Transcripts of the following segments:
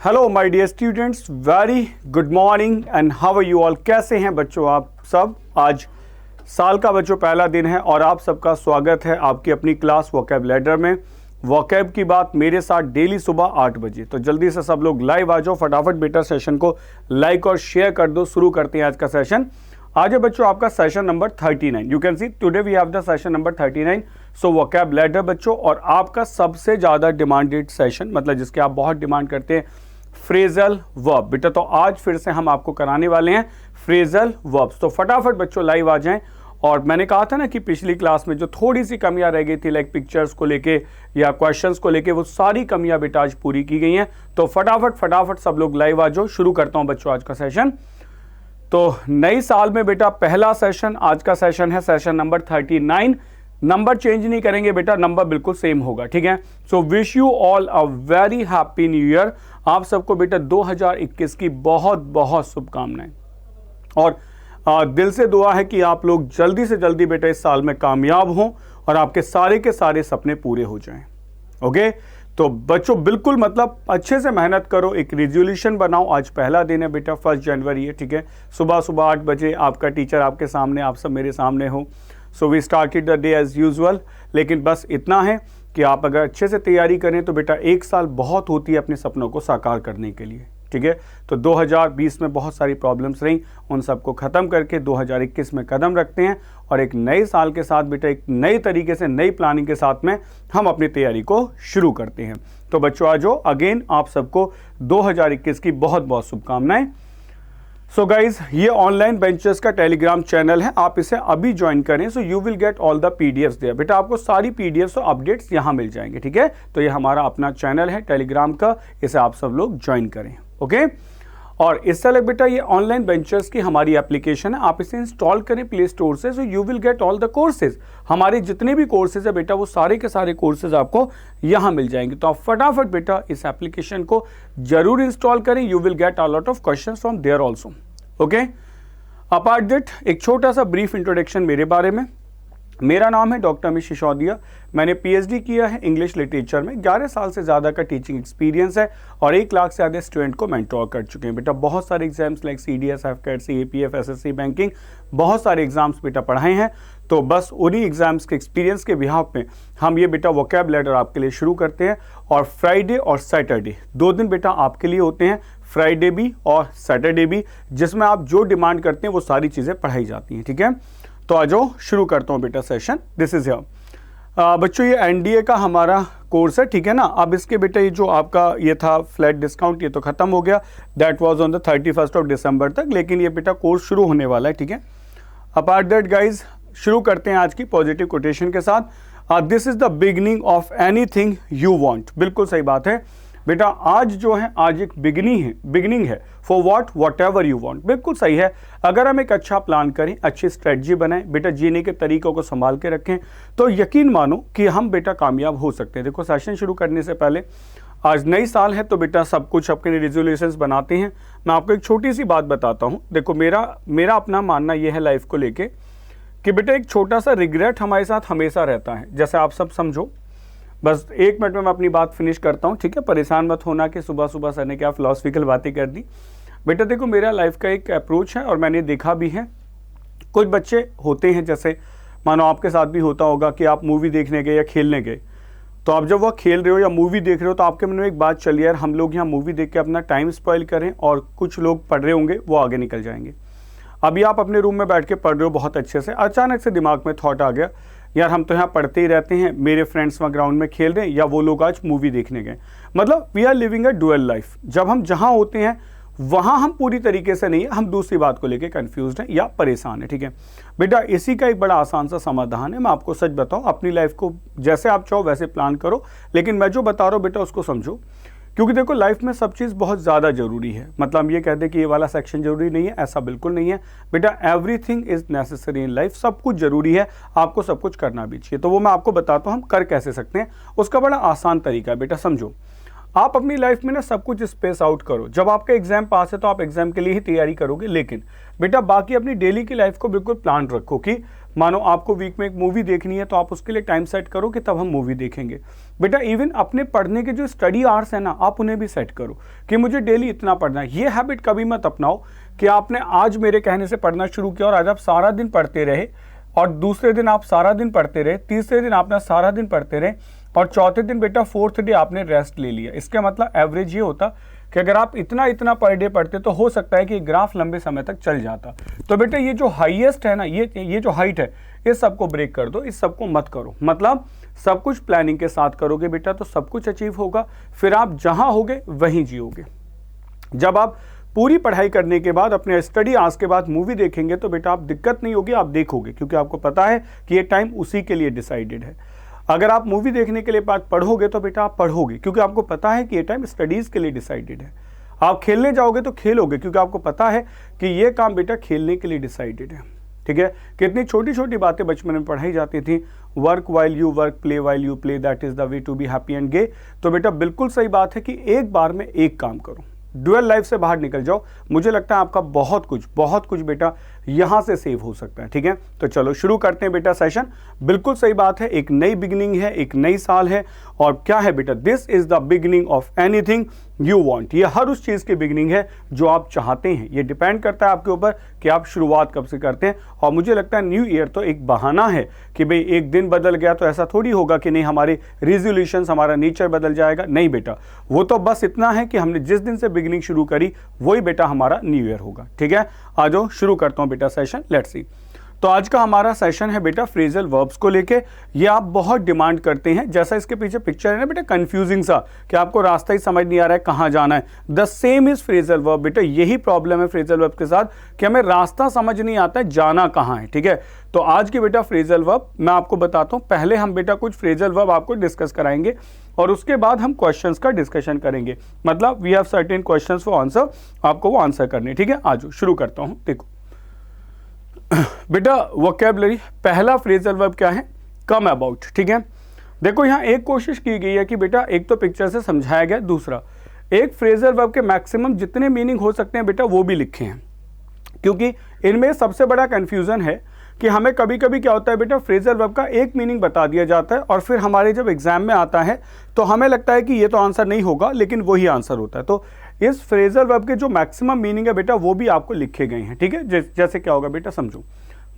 Hello my dear students, very good morning and how are you all. कैसे हैं बच्चों आप सब। आज साल का बच्चों पहला दिन है और आप सबका स्वागत है आपकी अपनी क्लास वोकैब लैडर में। वोकैब की बात मेरे साथ डेली सुबह 8 बजे। तो जल्दी से सब लोग लाइव आ जाओ, फटाफट बेटा सेशन को लाइक और शेयर कर दो। शुरू करते हैं आज का सेशन। आज है बच्चों आपका session number 39। You can see today we have the session number 39। So vocab ladder बच्चों, और आपका सबसे ज्यादा डिमांडेड सेशन, मतलब जिसके आप बहुत डिमांड करते हैं, फ्रेजल वर्ब बेटा। तो आज फिर से हम आपको कराने वाले हैं फ्रेजल वर्ब्स। तो फटाफट बच्चों लाइव आ जाएं। और मैंने कहा था ना कि पिछली क्लास में जो थोड़ी सी कमियां रह गई थी, लाइक पिक्चर्स को लेके या क्वेश्चंस को लेके, वो सारी कमियां बेटा आज पूरी की गई हैं। तो फटाफट सब लोग लाइव आ जाओ। शुरू करता हूं बच्चों आज का सेशन। तो नई साल में बेटा पहला सेशन, आज का सेशन है सेशन नंबर 39। नंबर चेंज नहीं करेंगे बेटा, नंबर बिल्कुल सेम होगा, ठीक है। So wish you all a very happy new year. आप सबको बेटा 2021 की बहुत बहुत शुभकामनाएं, और दिल से दुआ है कि आप लोग जल्दी से जल्दी बेटा इस साल में कामयाब हों और आपके सारे के सारे सपने पूरे हो जाएं। ओके, तो बच्चों बिल्कुल मतलब अच्छे से मेहनत करो, एक रिजोल्यूशन बनाओ। आज पहला दिन है बेटा, 1 जनवरी है, ठीक है। सुबह 8 बजे आपका टीचर आपके सामने, आप सब मेरे सामने हो। So we started the day as usual. लेकिन बस इतना है कि आप अगर अच्छे से तैयारी करें तो बेटा एक साल बहुत होती है अपने सपनों को साकार करने के लिए, ठीक है। तो 2020 में बहुत सारी प्रॉब्लम्स रही, उन सबको ख़त्म करके 2021 में कदम रखते हैं और एक नए साल के साथ बेटा एक नई तरीके से नई प्लानिंग के साथ में हम अपनी तैयारी को शुरू करते हैं। तो बच्चों आज अगेन आप सबको 2021 की बहुत बहुत शुभकामनाएं। सो गाइज, ये ऑनलाइन बेंचेस का टेलीग्राम चैनल है, आप इसे अभी ज्वाइन करें। So you will get all the PDFs there बेटा। आपको सारी पीडीएफ्स और अपडेट्स यहाँ मिल जाएंगे, ठीक है। तो ये हमारा अपना चैनल है टेलीग्राम का, इसे आप सब लोग ज्वाइन करें। ओके, और इससे अलग बेटा ये ऑनलाइन बेंचर्स की हमारी एप्लीकेशन है, आप इसे इंस्टॉल करें प्ले स्टोर से। सो you will get all the courses. हमारे जितने भी कोर्सेज है बेटा वो सारे के सारे कोर्सेज आपको यहाँ मिल जाएंगे। तो आप फटाफट बेटा इस एप्लीकेशन को जरूर इंस्टॉल करें। You will get a lot of question from there also. Okay, apart that एक छोटा सा ब्रीफ इंट्रोडक्शन मेरे बारे में। मेरा नाम है डॉक्टर अमित सिसोदिया। मैंने पीएचडी किया है इंग्लिश लिटरेचर में। 11 साल से ज़्यादा का टीचिंग एक्सपीरियंस है और 1 लाख से ज़्यादा स्टूडेंट को मेंटोर कर चुके हैं बेटा। बहुत सारे exams like CDS, FCAT, CAPF, SSC banking, बहुत सारे एग्जाम्स बेटा पढ़ाए हैं। तो बस उन्हीं एग्जाम्स के एक्सपीरियंस के बिहाफ में हम ये बेटा वोकैब लैडर आपके लिए शुरू करते हैं। और फ्राइडे और सैटरडे 2 दिन बेटा आपके लिए होते हैं, फ्राइडे भी और सैटरडे भी, जिसमें आप जो डिमांड करते हैं वो सारी चीज़ें पढ़ाई जाती हैं, ठीक है। तो आ जाओ शुरू करता हूँ बेटा सेशन। दिस इज हियर बच्चों, ये NDA का हमारा कोर्स है, ठीक है ना। अब इसके बेटा ये जो आपका ये था फ्लैट डिस्काउंट, ये तो खत्म हो गया। That was on the 31st of December तक, लेकिन ये बेटा कोर्स शुरू होने वाला है, ठीक है। अपार्ट दैट गाइज, शुरू करते हैं आज की पॉजिटिव कोटेशन के साथ। This is the beginning of anything you want. बिल्कुल सही बात है बेटा, आज जो है आज एक बिगिनिंग है for what ever you want. बिल्कुल सही है। अगर हम एक अच्छा प्लान करें, अच्छी स्ट्रेटजी बनाएं बेटा, जीने के तरीकों को संभाल के रखें, तो यकीन मानो कि हम बेटा कामयाब हो सकते हैं। देखो, सेशन शुरू करने से पहले, आज नई साल है तो बेटा सब कुछ अपने रिजोल्यूशंस बनाते हैं। मैं आपको एक छोटी सी बात बताता हूँ। देखो, मेरा अपना मानना यह है लाइफ को लेके कि बेटा एक छोटा सा रिग्रेट हमारे साथ हमेशा रहता है। जैसे आप सब समझो, बस 1 मिनट में मैं अपनी बात फिनिश करता हूँ, ठीक है। परेशान मत होना कि सुबह सर ने क्या फिलोसफिकल बातें कर दी। बेटा देखो, मेरा लाइफ का एक अप्रोच है और मैंने देखा भी है। कुछ बच्चे होते हैं, जैसे मानो आपके साथ भी होता होगा कि आप मूवी देखने गए या खेलने गए, तो आप जब वह खेल रहे हो या मूवी देख रहे हो तो आपके मन में एक बात चली, यार हम लोग यहाँ मूवी देख के अपना टाइम स्पॉइल करें और कुछ लोग पढ़ रहे होंगे वो आगे निकल जाएंगे। अभी आप अपने रूम में बैठ के पढ़ रहे हो बहुत अच्छे से, अचानक से दिमाग में थॉट आ गया, यार हम तो यहाँ पढ़ते ही रहते हैं, मेरे फ्रेंड्स वहाँ ग्राउंड में खेल रहे हैं या वो लोग आज मूवी देखने गए। मतलब we are living a dual life. जब हम जहाँ होते हैं वहाँ हम पूरी तरीके से नहीं है, हम दूसरी बात को लेके कंफ्यूज हैं या परेशान है, ठीक है बेटा। इसी का एक बड़ा आसान सा समाधान है। मैं आपको सच बताऊँ, अपनी लाइफ को जैसे आप चाहो वैसे प्लान करो, लेकिन मैं जो बता रहा हूँ बेटा उसको समझो। क्योंकि देखो, लाइफ में सब चीज़ बहुत ज़्यादा ज़रूरी है। मतलब हम ये कहते हैं कि ये वाला सेक्शन ज़रूरी नहीं है, ऐसा बिल्कुल नहीं है बेटा। Everything is necessary in life. सब कुछ ज़रूरी है, आपको सब कुछ करना भी चाहिए। तो वो मैं आपको बताता हूँ हम कर कैसे सकते हैं। उसका बड़ा आसान तरीका है बेटा, समझो। आप अपनी लाइफ में ना सब कुछ स्पेस आउट करो। जब आपका एग्जाम पास है तो आप एग्जाम के लिए ही तैयारी करोगे, लेकिन बेटा बाकी अपनी डेली की लाइफ को बिल्कुल प्लान रखो कि मानो आपको वीक में एक मूवी देखनी है तो आप उसके लिए टाइम सेट करो कि तब हम मूवी देखेंगे। बेटा इवन अपने पढ़ने के जो स्टडी आवर्स है ना, आप उन्हें भी सेट करो कि मुझे डेली इतना पढ़ना है। ये हैबिट कभी मत अपनाओ कि आपने आज मेरे कहने से पढ़ना शुरू किया और आज आप सारा दिन पढ़ते रहे, और दूसरे दिन आप सारा दिन पढ़ते रहे, तीसरे दिन आपने सारा दिन पढ़ते रहे, और चौथे दिन बेटा फोर्थ डे आपने रेस्ट ले लिया। इसका मतलब एवरेज ये होता कि अगर आप इतना इतना पर डे पढ़ते तो हो सकता है कि ग्राफ लंबे समय तक चल जाता। तो बेटा ये जो हाईएस्ट है ना, ये जो हाइट है, इस सबको ब्रेक कर दो, इस सबको मत करो। मतलब सब कुछ प्लानिंग के साथ करोगे बेटा तो सब कुछ अचीव होगा, फिर आप जहां होगे वहीं जियोगे। जब आप पूरी पढ़ाई करने के बाद अपने स्टडी आवर्स के बाद मूवी देखेंगे तो बेटा आप दिक्कत नहीं होगी, आप देखोगे, क्योंकि आपको पता है कि ये टाइम उसी के लिए डिसाइडेड है। अगर आप मूवी देखने के लिए बाद पढ़ोगे तो बेटा आप पढ़ोगे, क्योंकि आपको पता है कि ये टाइम स्टडीज के लिए डिसाइडेड है। आप खेलने जाओगे तो खेलोगे, क्योंकि आपको पता है कि ये काम बेटा खेलने के लिए डिसाइडेड है। ठीक है, कितनी छोटी छोटी बातें बचपन में पढ़ाई जाती थी। Work while you work, play while you play, that is the way to be happy and gay. तो बेटा बिल्कुल सही बात है कि एक बार में एक काम करो, ड्यूअल लाइफ से बाहर निकल जाओ। मुझे लगता है आपका बहुत कुछ बेटा यहां से सेव हो सकता है। ठीक है, तो चलो शुरू करते हैं बेटा सेशन। बिल्कुल सही बात है, एक नई बिगिनिंग है, एक नई साल है, और क्या है बेटा, this is the beginning of anything you want. ये हर उस चीज की बिगिनिंग है जो आप चाहते हैं। ये डिपेंड करता है आपके ऊपर कि आप शुरुआत कब से करते हैं। और मुझे लगता है न्यू ईयर तो एक बहाना है कि भाई एक दिन बदल गया तो ऐसा थोड़ी होगा कि नहीं हमारे रिजोल्यूशंस, हमारा नेचर बदल जाएगा। नहीं बेटा, वो तो बस इतना है कि हमने जिस दिन से बिगिनिंग शुरू करी वही बेटा हमारा न्यू ईयर होगा। ठीक है, आ जाओ शुरू करता हूं बेटा सेशन। Let's see. तो आज का हमारा सेशन है बेटा फ्रेजल वर्ब्स को लेके। ये आप बहुत डिमांड करते हैं, जैसा इसके पीछे पिक्चर है ना बेटा, कंफ्यूजिंग सा कि आपको रास्ता ही समझ नहीं आ रहा है कहाँ जाना है। The same is phrasal verb. बेटा यही प्रॉब्लम है फ्रेजल वर्ब के साथ कि हमें रास्ता समझ नहीं आता है, जाना कहाँ है। ठीक है, तो आज की बेटा फ्रेजल वर्ब मैं आपको बताता हूँ। पहले हम बेटा कुछ फ्रेजल वर्ब आपको डिस्कस कराएंगे और उसके बाद हम क्वेश्चंस का डिस्कशन करेंगे। मतलब we have certain questions for answer, आपको वो आंसर करने। ठीक है, आज शुरू करता हूँ। देखो बेटा वोकैबुलरी, पहला फ्रेजल वर्ब क्या है, कम अबाउट। ठीक है, देखो यहाँ एक कोशिश की गई है कि बेटा एक तो पिक्चर से समझाया गया, दूसरा एक फ्रेजल वर्ब के मैक्सिमम जितने मीनिंग हो सकते हैं बेटा वो भी लिखे हैं, क्योंकि इनमें सबसे बड़ा कंफ्यूजन है कि हमें कभी कभी क्या होता है बेटा, फ्रेजल वर्ब का एक मीनिंग बता दिया जाता है और फिर हमारे जब एग्जाम में आता है तो हमें लगता है कि ये तो आंसर नहीं होगा, लेकिन वही आंसर होता है। तो इस फ्रेजल वर्ब के जो मैक्सिमम मीनिंग है बेटा वो भी आपको लिखे गए हैं। ठीक है, जैसे क्या होगा बेटा समझो।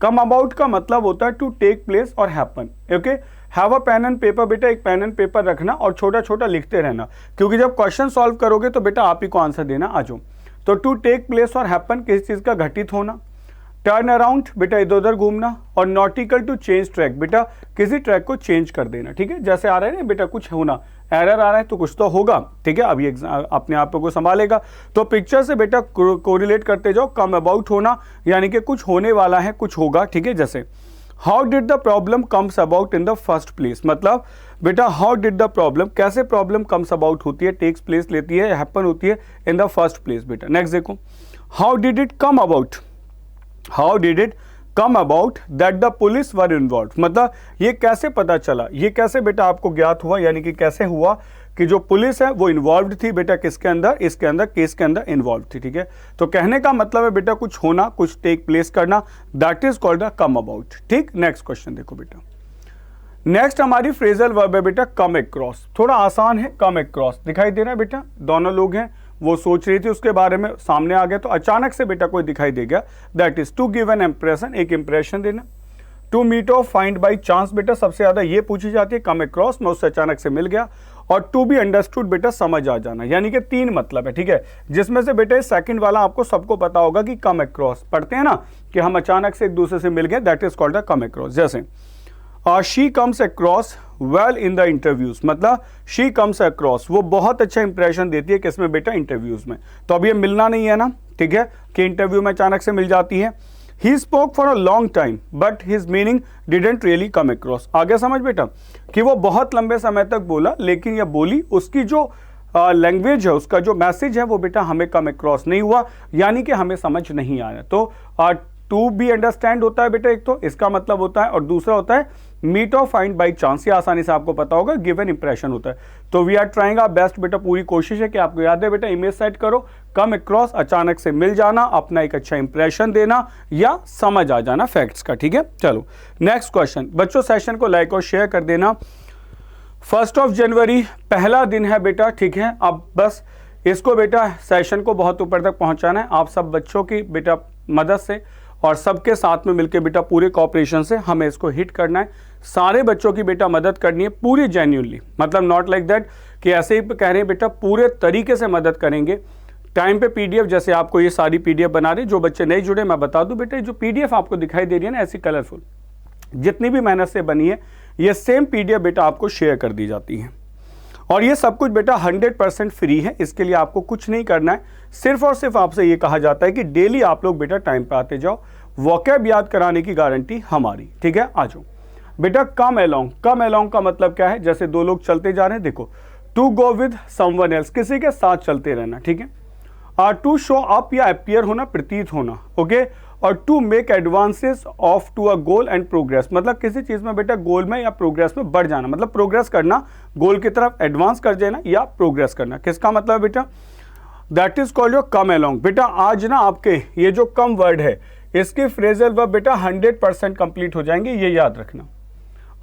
कम अबाउट का मतलब होता है टू टेक प्लेस और happen. Okay, have a pen and paper. बेटा एक पेन एंड पेपर रखना और छोटा छोटा लिखते रहना, क्योंकि जब क्वेश्चन सॉल्व करोगे तो बेटा आप ही को आंसर देना। आ जाओ। तो टू टेक प्लेस और हैपन किसी चीज का घटित होना। टर्न अराउंड बेटा इधर उधर घूमना। और नॉटिकल टू चेंज ट्रैक, बेटा किसी ट्रैक को चेंज कर देना। ठीक है, जैसे आ रहा है ना बेटा कुछ होना, एरर आ रहा है तो कुछ तो होगा। ठीक है, अभी अपने आप को संभालेगा। तो पिक्चर से बेटा कोरिलेट करते जाओ। कम अबाउट होना यानी कि कुछ होने वाला है, कुछ होगा। ठीक है, जैसे how did the problem comes about in the first place. मतलब बेटा हाउ डिड द प्रॉब्लम, कैसे प्रॉब्लम कम्स अबाउट होती है, टेक्स प्लेस लेती है, हैपन होती है इन द फर्स्ट प्लेस। बेटा नेक्स्ट देखो, how did it come about, how did it come about that the police were involve. मतलब ये कैसे पता चला, ये कैसे बेटा आपको ज्ञात हुआ, यानी कि कैसे हुआ कि जो पुलिस है वो इन्वॉल्व थी बेटा किसके अंदर, इसके अंदर, केस के अंदर इन्वॉल्व थी। ठीक है, तो कहने का मतलब है बेटा कुछ होना, कुछ टेक प्लेस करना, that is called the come about. ठीक, नेक्स्ट क्वेश्चन देखो बेटा। नेक्स्ट हमारी फ्रेजल वर्ब है बेटा कम अक्रॉस। थोड़ा आसान है, कम अक्रॉस दिखाई दे रहा है बेटा, दोनों लोग हैं, वो सोच रही थी उसके बारे में, सामने आ गया तो अचानक से बेटा कोई दिखाई दे गया। That is to give an impression, एक इंप्रेशन देना। टू मीट और फाइंड बाई चांस, बेटा सबसे ज्यादा ये पूछी जाती है, कम अक्रॉस में उससे अचानक से मिल गया। और टू बी अंडरस्टूड, बेटा समझ आ जाना, यानी कि 3 मतलब है। ठीक है, जिसमें से बेटा सेकंड वाला आपको सबको पता होगा कि कम अक्रॉस, पढ़ते हैं ना कि हम अचानक से एक दूसरे से मिल गए, that is called the come across. जैसे she comes across well in the interviews, मतलब शी कम्स अक्रॉस, वो बहुत अच्छा इंप्रेशन देती है किसमें बेटा, इंटरव्यूज में। तो अब ये मिलना नहीं है ना, ठीक है, कि इंटरव्यू में अचानक से मिल जाती है। He spoke for a long time but his meaning didn't really come across. आगे समझ बेटा कि वो बहुत लंबे समय तक बोला, लेकिन यह बोली उसकी जो लैंग्वेज है, उसका जो मैसेज है वो बेटा हमें कम अक्रॉस नहीं हुआ, यानी कि हमें समझ नहीं आया। तो टू बी अंडरस्टैंड होता है बेटा एक तो, इसका मतलब होता है, और दूसरा होता है मीट और फाइंड बाई चांस, ये आसानी से आपको पता होगा, गिवन इंप्रेशन होता है। तो we are trying our best बेटा, पूरी कोशिश है कि आपको याद है बेटा, इमेज सेट करो, कम अक्रॉस, अचानक से मिल जाना, अपना एक अच्छा इंप्रेशन देना या समझ आ जाना फैक्ट्स का, ठीक है। चलो नेक्स्ट क्वेश्चन बच्चों, सेशन को लाइक और शेयर कर देना। 1 जनवरी पहला दिन है बेटा, ठीक है। अब बस इसको बेटा सेशन को बहुत ऊपर तक पहुंचाना है, आप सब बच्चों की बेटा मदद से और सबके साथ में मिलकर बेटा पूरे कॉपरेशन से हमें इसको हिट करना है। सारे बच्चों की बेटा मदद करनी है पूरी जेन्युइनली, मतलब नॉट लाइक दैट कि ऐसे ही कह रहे हैं बेटा, पूरे तरीके से मदद करेंगे। टाइम पे पीडीएफ, जैसे आपको ये सारी पीडीएफ बना रही, जो बच्चे नहीं जुड़े मैं बता दूं बेटा, जो पीडीएफ आपको दिखाई दे रही है ना ऐसी कलरफुल, जितनी भी मेहनत से बनी है, ये सेम पीडीएफ बेटा आपको शेयर कर दी जाती है। और ये सब कुछ बेटा 100% फ्री है, इसके लिए आपको कुछ नहीं करना है, सिर्फ और सिर्फ आपसे ये कहा जाता है कि डेली आप लोग बेटा टाइम पे आते जाओ, वोकैब याद कराने की गारंटी हमारी, ठीक है। आ जाओ बेटा, कम अलोंग, कम अलोंग का मतलब क्या है, जैसे दो लोग चलते जा रहे हैं, देखो, to go with someone else, किसी के साथ चलते रहना, ठीक है। टू शो अप या अपीयर होना, प्रतीत होना, ओके। और to make advances of to a goal and progress, मतलब किसी चीज में बेटा गोल में या प्रोग्रेस में बढ़ जाना, मतलब प्रोग्रेस करना, गोल की तरफ एडवांस कर देना या प्रोग्रेस करना, किसका मतलब बेटा, that is called your come along. बेटा आज ना आपके ये जो कम वर्ड है, इसके फ्रेजल वर्ब बेटा 100% कंप्लीट हो जाएंगे, ये याद रखना।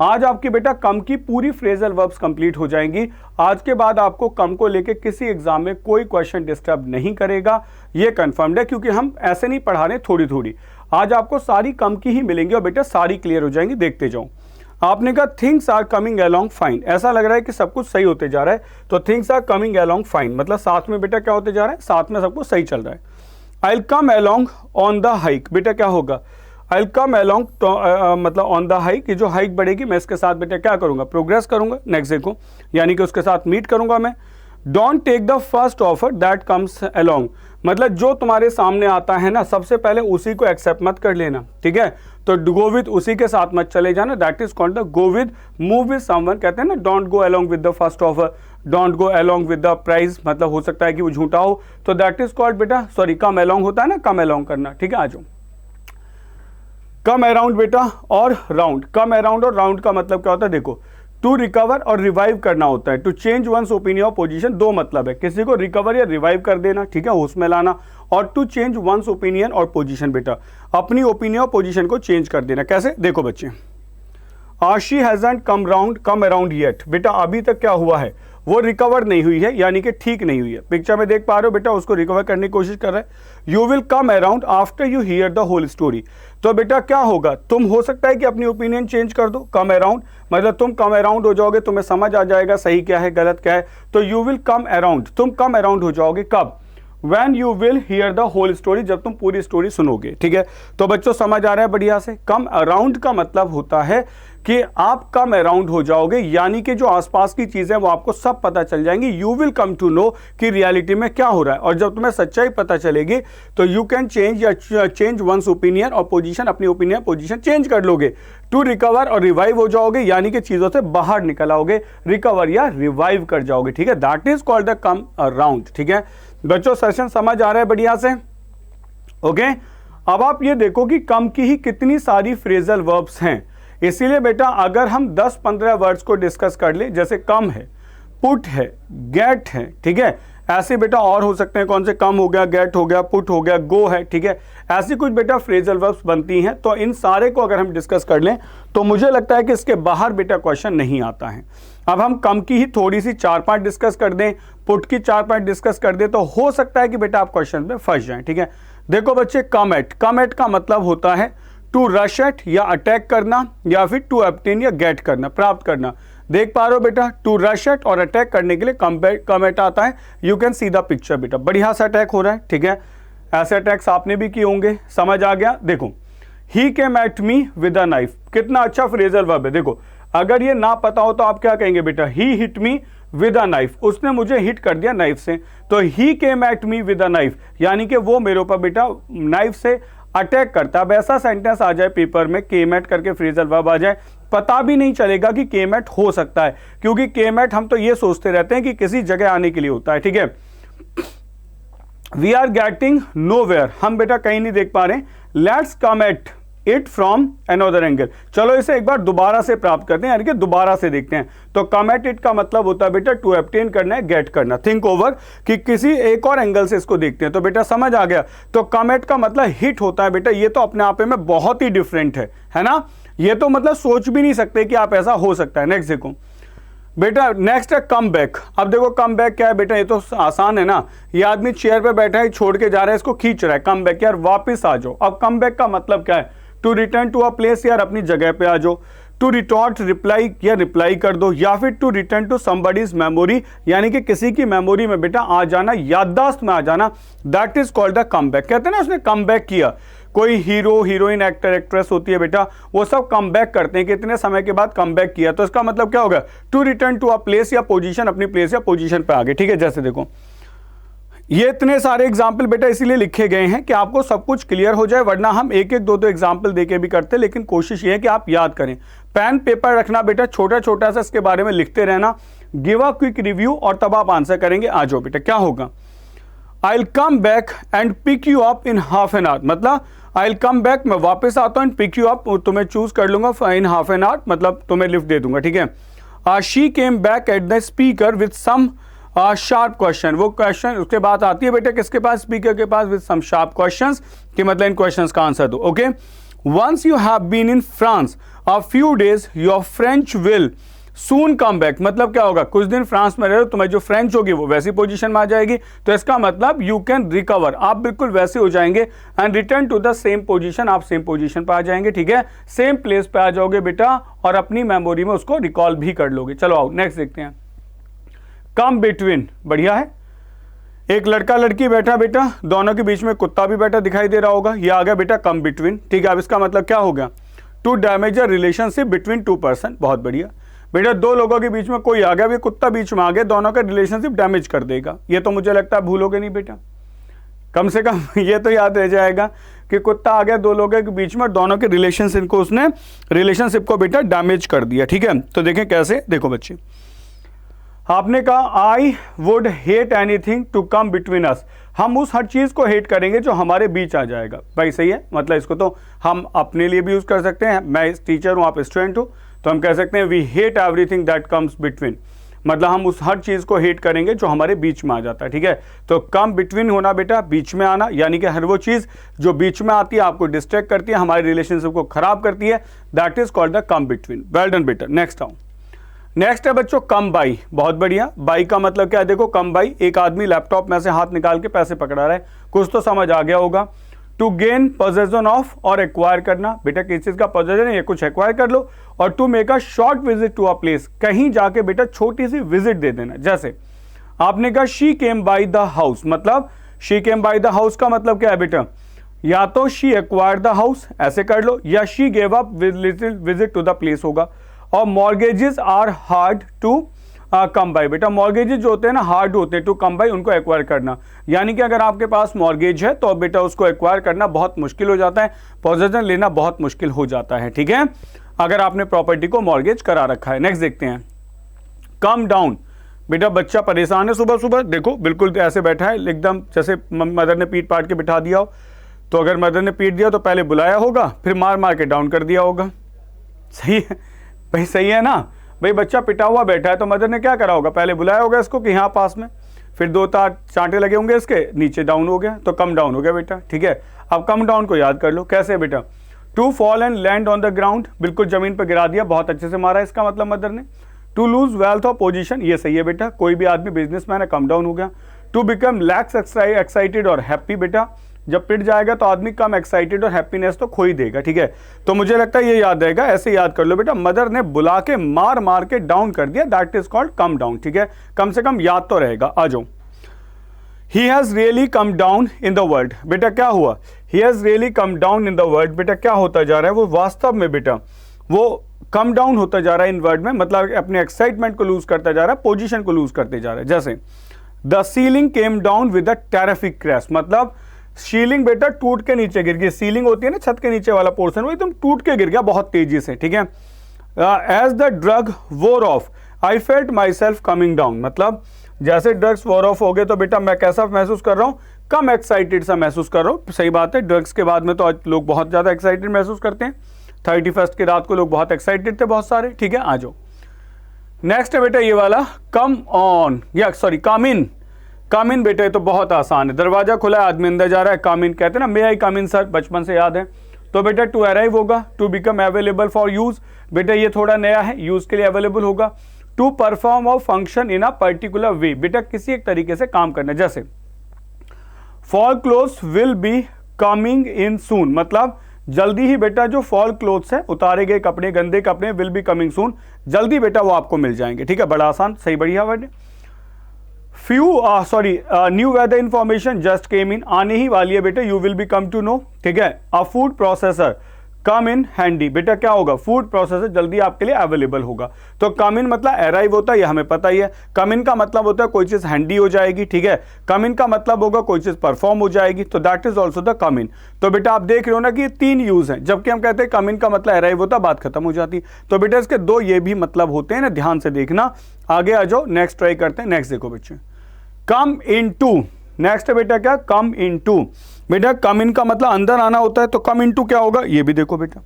आज आपकी बेटा कम की पूरी फ्रेजल वर्ब्स कंप्लीट हो जाएंगी। आज के बाद आपको कम को लेके किसी एग्जाम में कोई क्वेश्चन डिस्टर्ब नहीं करेगा, ये कंफर्म्ड है, क्योंकि हम ऐसे नहीं पढ़ा रहे थोड़ी थोड़ी। आज आपको सारी कम की ही मिलेंगी और बेटा सारी क्लियर हो जाएंगी, देखते जाओ। आपने कहा things are coming along fine, ऐसा लग रहा है कि सब कुछ सही होते जा रहा है, तो things are coming along fine मतलब साथ में बेटा क्या होते जा रहा है, साथ में सब कुछ सही चल रहा है। आई will come along on the hike, बेटा क्या होगा, आई विल कम अलोंग मतलब ऑन द हाइक, कि जो हाइक बढ़ेगी मैं इसके साथ बेटा क्या करूंगा, प्रोग्रेस करूंगा, नेक्स्ट देखो, यानी कि उसके साथ मीट करूंगा मैं। Don't take the first offer that comes along, मतलब जो तुम्हारे सामने आता है ना, सबसे पहले उसी को एक्सेप्ट मत कर लेना, ठीक है। तो गो विद, उसी के साथ मत चले जाना, that is called the go with. Move with someone, कहते हैं ना, don't go along with the first offer, don't go along with the prize, मतलब हो सकता है कि वो झूठा हो, तो दैट इज कॉल्ड बेटा, सॉरी, कम अलोंग होता है ना, कम अलोंग करना, ठीक है। आ जाओ, कम अराउंड बेटा और राउंड, कम अराउंड और राउंड का मतलब क्या होता है, देखो, टू रिकवर और रिवाइव करना होता है, टू चेंज वंस ओपिनियन और पोजीशन, दो मतलब है, किसी को रिकवर या रिवाइव कर देना, ठीक है, होश में लाना, और टू चेंज वंस ओपिनियन और पोजीशन, बेटा अपनी ओपिनियन और पोजीशन को चेंज कर देना। कैसे, देखो बच्चे, she hasn't come around yet, बेटा अभी तक क्या हुआ है, वो रिकवर नहीं हुई है, यानी कि ठीक नहीं हुई है। पिक्चर में देख पा रहे हो बेटा, उसको रिकवर करने की कोशिश कर रहा है। You will come around after you hear the whole story, तो बेटा क्या होगा, तुम हो सकता है कि अपनी ओपिनियन चेंज कर दो। कम अराउंड मतलब तुम कम अराउंड हो जाओगे, तुम्हें समझ आ जाएगा सही क्या है गलत क्या है, तो यू विल कम अराउंड, तुम कम अराउंड हो जाओगे कब, When you will hear the whole story, जब तुम पूरी स्टोरी सुनोगे, ठीक है। तो बच्चों समझ आ रहा है बढ़िया से, कम अराउंड का मतलब होता है कि आप कम अराउंड हो जाओगे, यानी कि जो आसपास की चीजें वो आपको सब पता चल जाएंगी। You will come to know कि रियलिटी में क्या हो रहा है, और जब तुम्हें सच्चाई पता चलेगी तो यू कैन चेंज या चेंज वंस ओपिनियन और पोजीशन, अपनी ओपिनियन पोजीशन चेंज कर लोगे। टू रिकवर और रिवाइव हो जाओगे, यानी कि चीजों से बाहर निकल आओगे, रिकवर या रिवाइव कर जाओगे, ठीक है। That is called the come around, ठीक है। बच्चों सेशन समझ आ रहा है बढ़िया से, ओके। अब आप ये देखो कि कम की ही कितनी सारी फ्रेजल वर्ब्स हैं, इसीलिए बेटा अगर हम 10-15 वर्ड्स को डिस्कस कर ले, जैसे कम है, पुट है, गेट है, ठीक है, ऐसे बेटा और हो सकते हैं, कौन से, कम हो गया, गेट हो गया, पुट हो गया, गो है, ठीक है, ऐसी कुछ बेटा फ्रेजल वर्ब्स बनती हैं। तो इन सारे को अगर हम डिस्कस कर लें तो मुझे लगता है कि इसके बाहर बेटा क्वेश्चन नहीं आता है। अब हम कम की ही थोड़ी सी 4-5 डिस्कस कर दें, पुट की 4-5 डिस्कस कर दें, तो हो सकता है कि बेटा आप क्वेश्चन में फंस जाएं, ठीक है। देखो बच्चे, कम एट का मतलब होता है टू रश एट या अटैक करना, या फिर टू ऑब्टेन या गेट करना, प्राप्त करना। देख पा रहे हो बेटा, टू रश एट और अटैक करने के लिए कम एट आता है। You can see the picture, बेटा बढ़िया सा अटैक हो रहा है, ठीक है। ऐसे अटैक्स आपने भी किए होंगे, समझ आ गया। देखो, he came at me with a knife, कितना अच्छा फ्रेजल वर्ब है। देखो, अगर ये ना पता हो तो आप क्या कहेंगे बेटा, he hit me with a knife, उसने मुझे हिट कर दिया नाइफ से, तो he came at me with a knife, यानी कि वो मेरे ऊपर बेटा नाइफ से अटैक करता। अब ऐसा सेंटेंस आ जाए पेपर में, केम एट करके फ्रेजल वर्ब आ जाए, पता भी नहीं चलेगा कि केम एट हो सकता है, क्योंकि केम एट हम तो ये सोचते रहते हैं कि किसी जगह आने के लिए होता है, ठीक है। वी आर गेटिंग नोवेयर, हम बेटा कहीं नहीं देख पा रहे। Let's come at it from another angle. चलो इसे एक बार दोबारा से प्राप्त करते हैं, यानी कि दोबारा से देखते हैं। तो कम एट इट का मतलब होता है बेटा टू ऑब्टेन करना है, गेट करना। थिंक ओवर कि किसी एक और एंगल से इसको देखते हैं। तो बेटा समझ आ गया। तो कम एट का मतलब हिट होता है बेटा, ये तो अपने आप में बहुत ही डिफरेंट है ना। ये तो मतलब सोच भी नहीं सकते कि आप ऐसा हो सकता है। नेक्स्ट देखो बेटा, नेक्स्ट है कम बैक। अब देखो कम बैक क्या है बेटा, ये तो आसान है ना। ये आदमी चेयर पे बैठा है, छोड़ के जा रहा है, इसको खींच रहा है। कम बैक यार वापस आ जाओ। अब कम बैक का मतलब क्या है, to return to a place, यार अपनी जगह पे आ जाओ। टू रिटॉर्ट रिप्लाई, या रिप्लाई कर दो, या फिर to return to somebody's memory, यानी कि किसी की मेमोरी में बेटा आ जाना, याददाश्त में आ जाना, that is called the come back. कहते हैं ना उसने कम बैक किया। कोई हीरो हीरोइन एक्टर एक्ट्रेस होती है बेटा, वो सब कम बैक करते हैं कि इतने समय के बाद कम बैक किया। तो इसका मतलब क्या होगा, to return to a place या पोजीशन, अपनी प्लेस या पोजीशन पे आ गए। ठीक है, जैसे देखो ये इतने सारे एग्जाम्पल बेटा इसीलिए लिखे गए हैं कि आपको सब कुछ क्लियर हो जाए, वरना हम एक एक दो दो एग्जाम्पल देके भी करते हैं। लेकिन कोशिश ये है कि आप याद करें। पेन पेपर रखना बेटा, छोटा छोटा सा इसके बारे में लिखते रहना। गिव अ क्विक रिव्यू और तब आप आंसर करेंगे। आ जाओ बेटा, क्या होगा, I will come back and pick you up in half an hour, मतलब आई विल कम बैक, मैं वापस आता हूं, एंड पिक यू अप, तुम्हें चूज कर लूंगा इन हाफ एन आवर, मतलब तुम्हें लिफ्ट दे दूंगा। ठीक है। She came back at the speaker with some sharp question. वो क्वेश्चन उसके बाद आती है बेटा किसके पास, स्पीकर के पास, विद सम शार्प क्वेश्चंस, कि मतलब इन क्वेश्चंस का आंसर दो। Okay, once you have been in France a few days your French will soon come back, मतलब क्या होगा, कुछ दिन फ्रांस में रहे हो, तुम्हें जो फ्रेंच होगी वो वैसी पोजीशन में आ जाएगी। तो इसका मतलब यू कैन रिकवर, आप बिल्कुल वैसे हो जाएंगे, and return to the same position, आप सेम पोजीशन पर आ जाएंगे। ठीक है, सेम प्लेस पे आ जाओगे बेटा, और अपनी मेमोरी में उसको रिकॉल भी कर लोगे। चलो आओ नेक्स्ट देखते हैं। कम बिटवीन, बढ़िया है। एक लड़का लड़की बैठा बेटा, दोनों के बीच में कुत्ता भी बैठा दिखाई दे रहा होगा। ये आ गया बेटा कम बिटवीन। ठीक है, अब इसका मतलब क्या हो गया, to damage a relationship between two person. बहुत बढ़िया बेटा, दो लोगों के बीच में कोई आ गया, ये कुत्ता बीच में आ गया, दोनों का रिलेशनशिप डैमेज कर देगा। ये तो मुझे लगता है भूलोगे नहीं बेटा, कम से कम ये तो याद रह जाएगा कि कुत्ता आ गया दो लोगों के बीच में, दोनों के रिलेशनशिप को उसने बेटा डैमेज कर दिया। ठीक है, तो देखें कैसे, देखो बच्चे, आपने कहा I would hate anything to come between us, हम उस हर चीज को हेट करेंगे जो हमारे बीच आ जाएगा। भाई सही है, मतलब इसको तो हम अपने लिए भी यूज कर सकते हैं। मैं टीचर हूं, आप स्टूडेंट हो, तो हम कह सकते हैं we hate everything that comes between, मतलब हम उस हर चीज को हेट करेंगे जो हमारे बीच में आ जाता है। ठीक है, तो कम बिटवीन होना बेटा, बीच में आना, यानी कि हर वो चीज जो बीच में आती है, आपको डिस्ट्रैक्ट करती है, हमारे रिलेशनशिप को खराब करती है, that is called the come between. Well done बेटा। नेक्स्ट आओ, नेक्स्ट है बच्चों कम बाई। बहुत बढ़िया, बाई का मतलब क्या है, देखो कम बाई, एक आदमी लैपटॉप में से हाथ निकाल के पैसे पकड़ा रहा है, कुछ तो समझ आ गया होगा। टू गेन पोजेशन ऑफ, और एक्वायर करना, बेटा किस चीज का पोजेशन है, ये कुछ एक्वायर कर लो। और to make a short visit to a place, कहीं जाके बेटा छोटी सी विजिट दे देना। जैसे आपने कहा she came by the house, मतलब she came by the house का मतलब क्या है बेटा, या तो शी एक्वायर द हाउस, ऐसे कर लो, या she gave up visit to the place होगा। और mortgages are hard to come by, बेटा मॉर्गेजेस जो होते हैं ना हार्ड होते हैं टू कम बाई, उनको एक्वायर करना, यानी कि अगर आपके पास मॉर्गेज है तो बेटा उसको एक्वायर करना बहुत मुश्किल हो जाता है, पोजेशन लेना बहुत मुश्किल हो जाता है। ठीक है, अगर आपने प्रॉपर्टी को मॉर्गेज करा रखा है। नेक्स्ट देखते हैं कम डाउन, बेटा बच्चा परेशान है सुबह सुबह, देखो बिल्कुल ऐसे बैठा है एकदम जैसे मदर ने पीट पाट के बिठा दिया हो। तो अगर मदर ने पीट दिया तो पहले बुलाया होगा, फिर मार मार के डाउन कर दिया होगा। सही है भाई, सही है ना भाई, बच्चा पिटा हुआ बैठा है तो मदर ने क्या करा होगा, पहले बुलाया होगा इसको कि यहाँ पास में, फिर दो तार चांटे लगे होंगे इसके, नीचे डाउन हो गया, तो कम डाउन हो गया बेटा। ठीक है, अब कम डाउन को याद कर लो, कैसे बेटा, to fall and land on the ground, बिल्कुल जमीन पर गिरा दिया, बहुत अच्छे से मारा, इसका मतलब मदर ने। To lose wealth of position, ये सही है बेटा, कोई भी आदमी बिजनेसमैन है, कम डाउन हो गया। टू बिकम लैक्स एक्साइटेड और हैप्पी, बेटा जब पिट जाएगा तो आदमी कम एक्साइटेड और हैप्पीनेस तो खो ही देगा। ठीक है, तो मुझे लगता है ये याद रहेगा, ऐसे याद कर लो बेटा, मदर ने बुला के मार मार के डाउन कर दिया, that is called come down. ठीक है, कम से कम याद तो रहेगा। आ जाओ, he has really come down in the world, बेटा क्या हुआ, he has really come down in the world, बेटा क्या होता जा रहा है, वो वास्तव में बेटा वो कम डाउन होता जा रहा है इन वर्ड में, मतलब अपने एक्साइटमेंट को लूज करता जा रहा है, पोजीशन को लूज करते जा रहा है। जैसे the ceiling came down with a terrific crash, मतलब सीलिंग बेटा टूट के नीचे गिर गई, सीलिंग होती है ना छत के नीचे वाला पोर्शन, वो एकदम टूट के गिर गया बहुत तेजी से। ठीक है, एज द ड्रग वोर of I felt my self coming down, मतलब जैसे ड्रग्स वोर ऑफ हो गए तो बेटा मैं कैसा महसूस कर रहा हूं, कम एक्साइटेड सा महसूस कर रहा हूँ। सही बात है, ड्रग्स के बाद में तो आज लोग बहुत ज़्यादा एक्साइटेड महसूस करते हैं। 31 की रात को लोग बहुत एक्साइटेड थे बहुत सारे। ठीक है, आ जाओ। नेक्स्ट है बेटा ये वाला, कम ऑन या सॉरी कम इन। कम इन बेटा ये तो बहुत आसान है, दरवाजा खुला है, आदमी अंदर जा रहा है, कम इन कहते हैं ना, मे आई कम इन सर, बचपन से याद है। तो बेटा टू अराइव होगा, to become available for use, बेटा ये थोड़ा नया है, यूज के लिए अवेलेबल होगा। To perform a function in a particular way, बेटा किसी एक तरीके से काम करना, जैसे fall clothes will be coming in soon, मतलब जल्दी ही बेटा जो फॉल क्लोथ्स है, उतारे गए कपड़े, गंदे कपड़े, विल बी कमिंग सून, जल्दी बेटा वो आपको मिल जाएंगे। ठीक है, बड़ा आसान, सही बढ़िया word. New weather information just came in, आने ही वाली है बेटा, you will be come to know. ठीक है, a food processor come in handy, बेटा क्या होगा, फूड प्रोसेसर जल्दी आपके लिए अवेलेबल होगा। तो कम इन मतलब अराइव होता है, ये हमें पता ही है। कम इन का मतलब होता है कोई चीज हैंडी हो जाएगी। ठीक है, कम इन का मतलब होगा कोई चीज परफॉर्म हो जाएगी, तो that is also the come in. तो बेटा आप देख रहे हो ना कि ये 3 यूज हैं, जबकि हम कहते हैं कम इन का मतलब अराइव होता है, बात खत्म हो जाती। तो बेटा इसके 2 ये भी मतलब होते हैं ना, ध्यान से देखना। आगे आ जाओ, नेक्स्ट ट्राई करते हैं। नेक्स्ट देखो बच्चे, कम इन टू। नेक्स्ट है बेटा क्या, कम इन टू। बेटा कम इन का मतलब अंदर आना होता है, तो कम इन टू क्या होगा, ये भी देखो बेटा।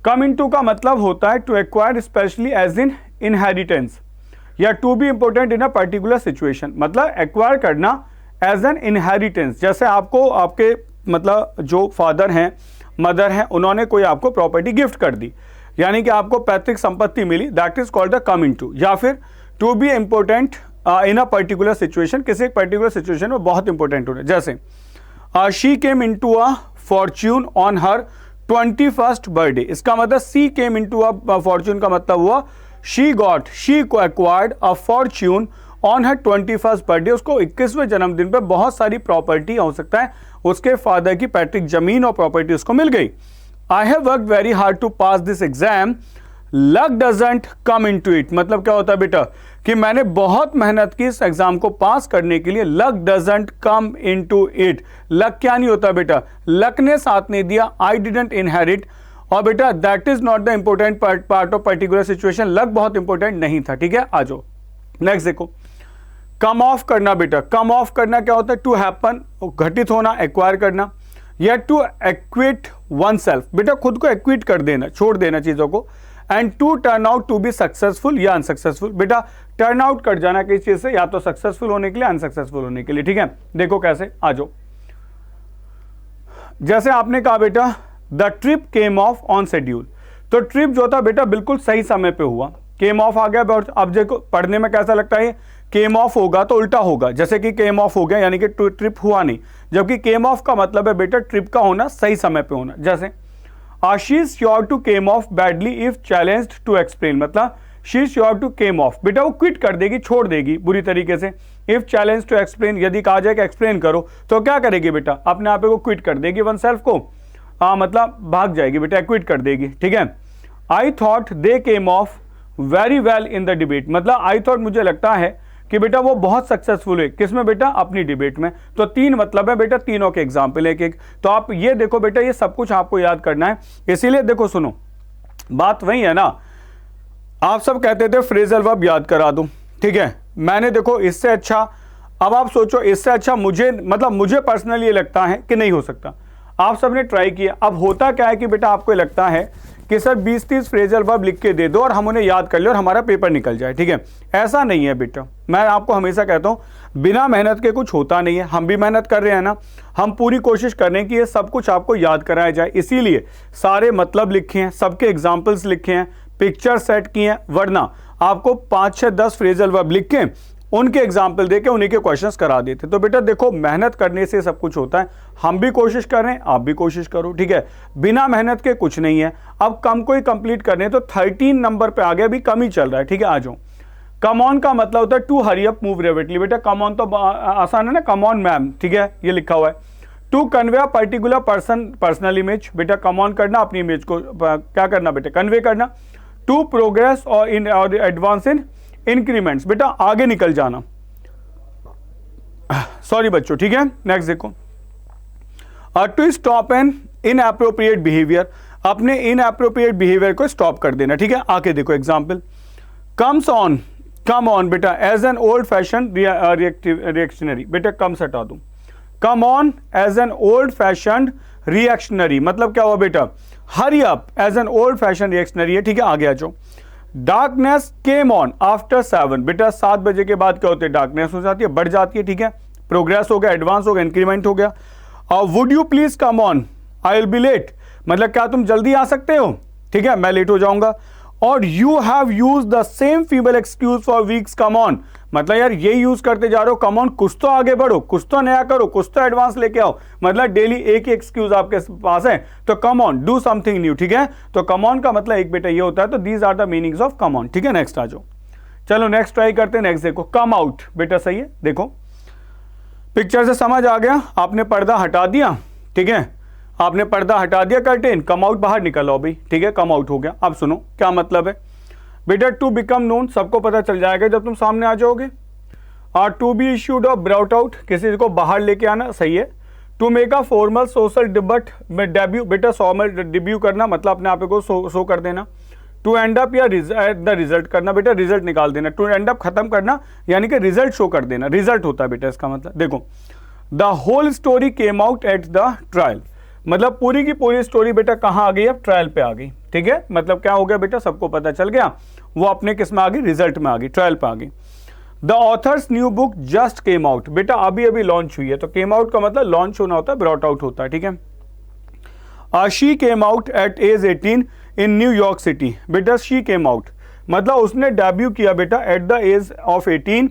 कम इन टू का मतलब होता है to acquire specially as in inheritance या to be important in a particular situation, मतलब एक्वायर करना एज एन इनहेरिटेंस। जैसे आपको आपके मतलब जो फादर हैं, मदर हैं, उन्होंने कोई आपको प्रॉपर्टी गिफ्ट कर दी, यानी कि आपको पैतृक संपत्ति मिली, that is called the come in to. या फिर to be important in a particular situation, किसी एक पर्टिकुलर सिचुएशन में बहुत इंपॉर्टेंट होना, जैसे she came into a fortune on her 21st birthday. इसका मतलब सी केम इनटू अ फॉर्च्यून का मतलब हुआ she acquired a fortune on her 21st birthday. उसको 21वें जन्मदिन पर बहुत सारी प्रॉपर्टी, हो सकता है उसके फादर की पैतृक जमीन और प्रॉपर्टी उसको मिल गई। I have worked very hard to pass this exam, luck doesn't come into it, मतलब क्या होता है बेटा कि मैंने बहुत मेहनत की इस एग्जाम को पास करने के लिए, luck doesn't come into it. Luck क्या नहीं होता बेटा, लक ने साथ नहीं दिया, आई डिडंट इनहेरिट, और बेटा that is not the important part of particular situation, luck बहुत इंपॉर्टेंट नहीं था। ठीक है, आ जाओ नेक्स्ट देखो, कम ऑफ करना। बेटा कम ऑफ करना क्या होता है, टू हैपन, घटित होना, एक्वायर करना, या टू एक्विट वन सेल्फ, बेटा खुद को एक्विट कर देना, छोड़ देना चीजों को। And to turn out to be successful या अनसक्सेसफुल, बेटा टर्न आउट कर जाना किसी चीज से, या तो सक्सेसफुल होने के लिए, अनसक्सेसफुल होने के लिए। ठीक है, देखो कैसे, आ जाओ। जैसे आपने कहा बेटा the trip came of on schedule, तो ट्रिप जो था बेटा बिल्कुल सही समय पे हुआ, केम ऑफ आ गया। अब देखो पढ़ने में कैसा लगता है, केम ऑफ होगा तो उल्टा होगा, जैसे कि केम ऑफ हो गया यानी कि ट्रिप हुआ नहीं, जबकि केम ऑफ का मतलब है बेटा ट्रिप का होना, सही समय पे होना। जैसे she is sure to came off badly if challenged to explain, मतलब she is sure to came off, बेटा वो क्विट कर देगी, छोड़ देगी बुरी तरीके से। इफ चैलेंज टू एक्सप्लेन, यदि कहा जाए कि एक्सप्लेन करो, तो क्या करेगी बेटा, अपने आप को क्विट कर देगी, वन सेल्फ को, मतलब भाग जाएगी बेटा, क्विट कर देगी। ठीक है, I thought they came of very well in the debate, मतलब आई थॉट मुझे लगता है कि बेटा वो बहुत सक्सेसफुल है, किसमें बेटा, अपनी डिबेट में। तो 3 मतलब है बेटा, तीनों के एग्जाम्पल एक एक। तो आप ये देखो बेटा, ये सब कुछ आपको याद करना है, इसीलिए देखो सुनो, बात वही है ना, आप सब कहते थे फ्रेजल वर्ब याद करा दूं, ठीक है, मैंने देखो इससे अच्छा, अब आप सोचो इससे अच्छा मुझे, मतलब मुझे पर्सनली ये लगता है कि नहीं हो सकता। आप सब ने ट्राई किया, अब होता क्या है कि बेटा आपको लगता है कि सर 20-30 फ्रेजल वर्ब लिख के दे दो और हम उन्हें याद कर ले और हमारा पेपर निकल जाए। ठीक है, ऐसा नहीं है बेटा, मैं आपको हमेशा कहता हूं बिना मेहनत के कुछ होता नहीं है। हम भी मेहनत कर रहे हैं ना, हम पूरी कोशिश कर रहे हैं कि ये सब कुछ आपको याद कराया जाए, इसीलिए सारे मतलब लिखे हैं, सबके एग्जाम्पल्स लिखे हैं, पिक्चर सेट किए हैं, वरना आपको 5-6-10 फ्रेजल वर्ब लिख के उनके एग्जाम्पल देके उन्हीं के क्वेश्चंस करा देते। तो बेटा देखो मेहनत करने से सब कुछ होता है, हम भी कोशिश कर रहे हैं, आप भी कोशिश करो। ठीक है, बिना मेहनत के कुछ नहीं है। अब कम को ही कंप्लीट करने हैं, तो 13 नंबर पे आ गया, अभी कम ही चल रहा है। ठीक है, आ जाओ। कम ऑन का मतलब होता है टू हरी अप मूव रेविटली, बेटा कम ऑन तो आसान है ना, कम ऑन मैम, ठीक है, ये लिखा हुआ है। To convey a particular personal image, बेटा कम ऑन करना, अपनी इमेज को क्या करना बेटा, कन्वे करना। टू प्रोग्रेस और इन एडवांस इन इंक्रीमेंट्स, बेटा आगे निकल जाना, सॉरी बच्चों। ठीक है, नेक्स्ट देखो, to stop an inappropriate behaviour, अपने इनएप्रोप्रिएट बिहेवियर को स्टॉप कर देना। ठीक है, आके देखो example, comes on, come on बेटा as an old fashion reactionary, बेटा कम से हटा दूं, come on as an old fashion reactionary, मतलब क्या हुआ बेटा, hurry up as an old fashion reactionary है, ठीक है। आगे आ जाओ। डार्कनेस केम ऑन आफ्टर 7, बेटा 7 बजे के बाद क्या होती है, डार्कनेस हो जाती है, बढ़ जाती है, ठीक है। प्रोग्रेस हो गया, एडवांस हो गया, इंक्रीमेंट हो गया। और would you please come on, I will be late, मतलब क्या तुम जल्दी आ सकते हो, ठीक है, मैं लेट हो जाऊंगा। और you have use the same female excuse for weeks, come on, मतलब यार ये यूज करते जा रहे हो, कम ऑन, कुछ तो आगे बढ़ो, कुछ तो नया करो, कुछ तो एडवांस लेके आओ, मतलब डेली एक ही एक्सक्यूज आपके पास है, तो come on, do something new, ठीक है। तो कम ऑन का मतलब एक बेटा ये होता है, तो these are the meanings of come on, ठीक है। नेक्स्ट आ जाओ, चलो नेक्स्ट ट्राई करते हैं। नेक्स्ट देखो, कम आउट, बेटा सही है, देखो पिक्चर से समझ आ गया, आपने पर्दा हटा दिया, ठीक है, आपने पर्दा हटा दिया, कर्टेन, कम आउट, बाहर निकल आओ भाई, ठीक है, कम आउट हो गया। अब सुनो क्या मतलब है बेटा, टू बिकम नोन, सबको पता चल जाएगा जब तुम सामने आ जाओगे। और टू बी इश्यूड और ब्राउट आउट, किसी को बाहर लेके आना, सही है। To make a formal social debut में डेब्यू, बेटा फॉर्मल डिब्यू करना, मतलब अपने आप को शो कर देना। टू एंड अप या द रिजल्ट करना, बेटा रिजल्ट निकाल देना। टू एंड अप खत्म करना, यानी कि रिजल्ट शो कर देना, रिजल्ट होता है बेटा इसका मतलब। देखो, the whole story came out at the trial, मतलब पूरी की पूरी स्टोरी बेटा कहाँ आ गई, अब ट्रायल पे आ गई, ठीक है। मतलब क्या हो गया बेटा, सबको पता चल गया, वो अपने किस में आ गई, रिजल्ट में आ गई, ट्रायल पे आ गई। The author's new book just came out, बेटा अभी अभी लॉन्च हुई है, तो केम आउट का मतलब लॉन्च होना होता है, ब्रॉट आउट होता है, ठीक है। She came out at age 18 in New York city, बेटा शी केम आउट मतलब उसने डेब्यू किया बेटा at the age of 18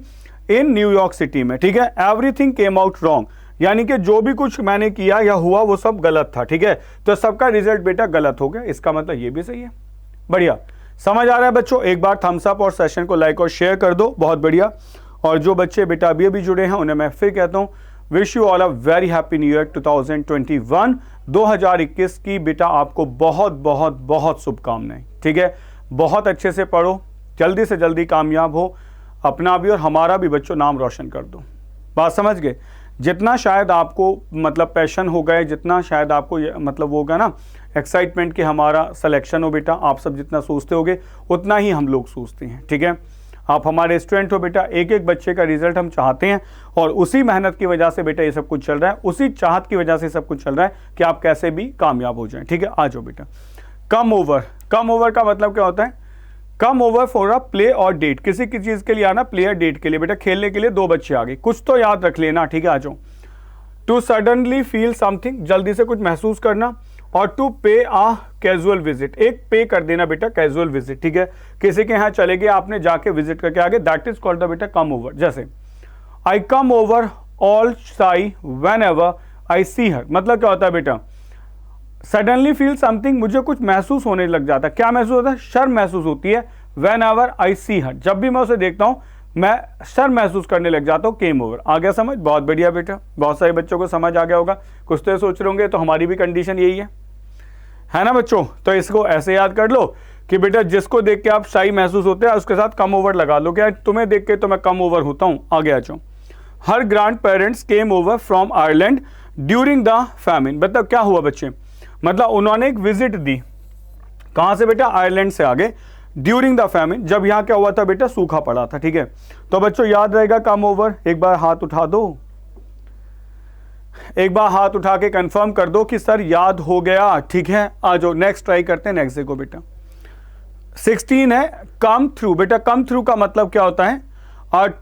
in New York city में, ठीक है। एवरीथिंग केम आउट रॉन्ग, यानी कि जो भी कुछ मैंने किया या हुआ वो सब गलत था, ठीक है, तो सबका रिजल्ट बेटा गलत हो गया, इसका मतलब ये भी सही है। बढ़िया, समझ आ रहा है बच्चों। एक बार थम्स अप और सेशन को लाइक और शेयर कर दो, बहुत बढ़िया। और जो बच्चे बेटा अभी अभी जुड़े हैं उन्हें मैं फिर कहता हूँ, wish you all a very happy new year 2021, 2021 की बेटा आपको बहुत बहुत बहुत शुभकामनाएं, ठीक है। बहुत अच्छे से पढ़ो, जल्दी से जल्दी कामयाब हो, अपना भी और हमारा भी बच्चों नाम रोशन कर दो। बात समझ गए। जितना शायद आपको मतलब पैशन हो गए, जितना शायद आपको मतलब वो होगा ना एक्साइटमेंट कि हमारा सिलेक्शन हो बेटा, आप सब जितना सोचते होगे उतना ही हम लोग सोचते हैं, ठीक है। आप हमारे स्टूडेंट हो बेटा, एक एक बच्चे का रिजल्ट हम चाहते हैं और उसी मेहनत की वजह से बेटा ये सब कुछ चल रहा है, उसी चाहत की वजह से सब कुछ चल रहा है कि आप कैसे भी कामयाब हो जाएं, ठीक है। आ जाओ बेटा। कम ओवर, कम ओवर का मतलब क्या होता है, come over for a play और डेट, किसी की चीज के लिए आना, प्ले और डेट के लिए बेटा, खेलने के लिए दो बच्चे आ गए, कुछ तो याद रख लेना, ठीक है। आ जाओ। टू सडनली फील समथिंग, जल्दी से कुछ महसूस करना। और टू पे आ कैजुअल विजिट, एक पे कर देना बेटा कैजुअल विजिट, ठीक है। किसी के यहाँ चले गए आपने, जाके विजिट करके आगे, दैट इज कॉल्ड द बेटा कम ओवर। जैसे आई कम ओवर ऑल शाई वेन एवर आई सी हर, मतलब क्या होता है बेटा, सडनली फील समथिंग, मुझे कुछ महसूस होने लग जाता है। क्या महसूस होता है, शर्म महसूस होती है। वेन एवर आई सी हर, जब भी मैं उसे देखता हूं मैं शर्म महसूस करने लग जाता हूँ। केम ओवर, आ गया समझ, बहुत बढ़िया बेटा, बहुत सारे बच्चों को समझ आ गया होगा। कुछ तो सोच रहे होंगे तो हमारी भी कंडीशन यही है ना बच्चों। तो इसको ऐसे याद कर लो कि बेटा जिसको देख के आप शाई महसूस होते हैं उसके साथ कम ओवर लगा लो, क्या तुम्हें देख के तो मैं कम ओवर होता हूँ। आगे आ जाओ। Her grand parents came over from Ireland during the famine, मतलब क्या हुआ बच्चे, मतलब उन्होंने एक विजिट दी, कहां से बेटा, आयरलैंड से आगे, ड्यूरिंग द फैमिन, जब यहां क्या हुआ था बेटा, सूखा पड़ा था, ठीक है। तो बच्चों याद रहेगा कम ओवर, एक बार हाथ उठा दो, एक बार हाथ उठा के कंफर्म कर दो कि सर याद हो गया, ठीक है। आ जाओ नेक्स्ट ट्राई करते हैं। नेक्स्ट देखो बेटा 16 है कम थ्रू, बेटा कम थ्रू का मतलब क्या होता है,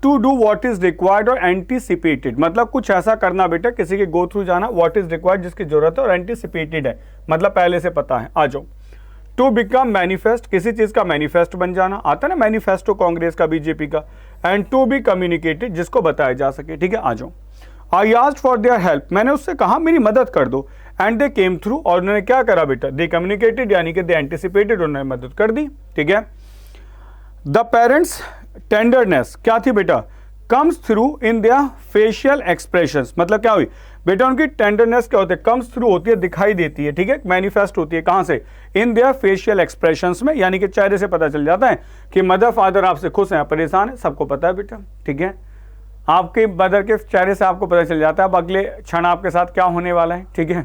to do what is required और एंटीसिपेटेड, मतलब कुछ ऐसा करना बेटा, किसी के गो थ्रू जाना, व्हाट इज रिक्वायर्ड जिसकी जरूरत है, और एंटीसिपेटेड है मतलब पहले से पता है। आ जाओ। टू बिकम मैनिफेस्ट, किसी चीज का मैनिफेस्ट बन जाना, आता है ना मैनिफेस्टो कांग्रेस का, बीजेपी का। एंड टू बी कम्युनिकेटेड, जिसको बताया जा सके, ठीक है। आ जाओ। I asked for their help, मैंने उससे कहा मेरी मदद कर दो। एंड दे केम थ्रू, और उन्होंने क्या करा बेटा, दे कम्युनिकेटेड, यानी कि दे एंटिसिपेटेड, उन्होंने मदद कर दी, ठीक है। द पेरेंट्स टेंडरनेस क्या थी बेटा, comes through in their facial expressions, मतलब क्या हुई बेटा, उनकी टेंडरनेस क्या होती है, कम्स थ्रू होती है, दिखाई देती है, ठीक है, मैनिफेस्ट होती है, कहां से, इन देयर फेशियल एक्सप्रेशंस में, यानी कि चेहरे से पता चल जाता है कि मदर फादर आपसे खुश हैं, परेशान है, सबको पता है बेटा, ठीक है। आपके मदर के चेहरे से आपको पता चल जाता है अब अगले क्षण आपके साथ क्या होने वाला है, ठीक है।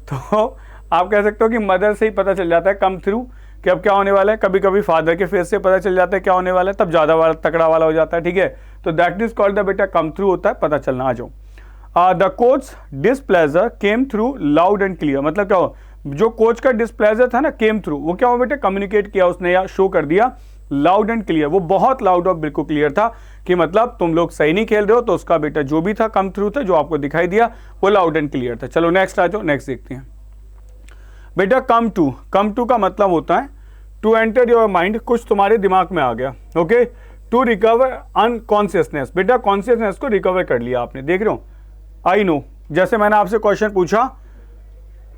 तो आप कह सकते हो कि मदर से ही पता चल जाता है कम थ्रू कि अब क्या होने वाला है। कभी कभी फादर के फेस से पता चल जाता है क्या होने वाला है, तब ज्यादा वाला तगड़ा वाला हो जाता है, ठीक है। तो दैट इज कॉल्ड द बेटा कम थ्रू होता है, पता चलना। आ जाओ। The coach displeasure came through loud and clear, मतलब क्या हो, जो कोच का डिस्प्लेजर था ना केम थ्रू, वो क्या हो बेटे, कम्युनिकेट किया उसने या शो कर दिया लाउड एंड क्लियर, वो बहुत लाउड और बिल्कुल क्लियर था कि मतलब तुम लोग सही नहीं खेल रहे हो, तो उसका बेटा जो भी था कम थ्रू था, जो आपको दिखाई दिया वो लाउड एंड क्लियर था। चलो नेक्स्ट आ जाओ, नेक्स्ट देखते हैं बेटा। कम टू का मतलब होता है टू एंटर योर माइंड, कुछ तुम्हारे दिमाग में आ गया, ओके। टू रिकवर अनकॉन्शियसनेस, बेटा कॉन्शियसनेस को रिकवर कर लिया आपने, देख रहे हो, आई नो। जैसे मैंने आपसे क्वेश्चन पूछा